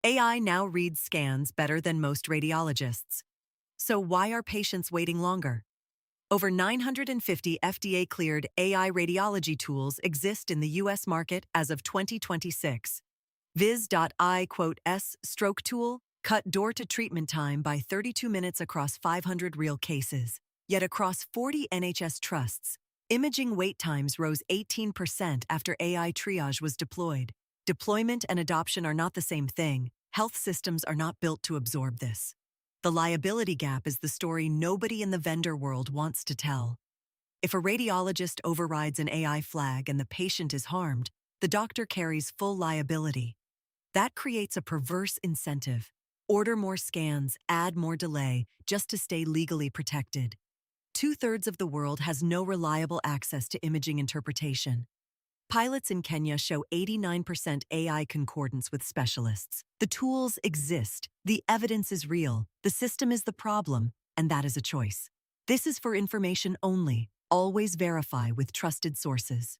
AI now reads scans better than most radiologists. So why are patients waiting longer? Over 950 FDA-cleared AI radiology tools exist in the U.S. market as of 2026. Viz.I-S stroke tool cut door-to-treatment time by 32 minutes across 500 real cases. Yet across 40 NHS trusts, imaging wait times rose 18% after AI triage was deployed. Deployment and adoption are not the same thing. Health systems are not built to absorb this. The liability gap is the story nobody in the vendor world wants to tell. If a radiologist overrides an AI flag and the patient is harmed, the doctor carries full liability. That creates a perverse incentive. Order more scans, add more delay, just to stay legally protected. Two-thirds of the world has no reliable access to imaging interpretation. Pilots in Kenya show 89% AI concordance with specialists. The tools exist, the evidence is real, the system is the problem, and that is a choice. This is for information only. Always verify with trusted sources.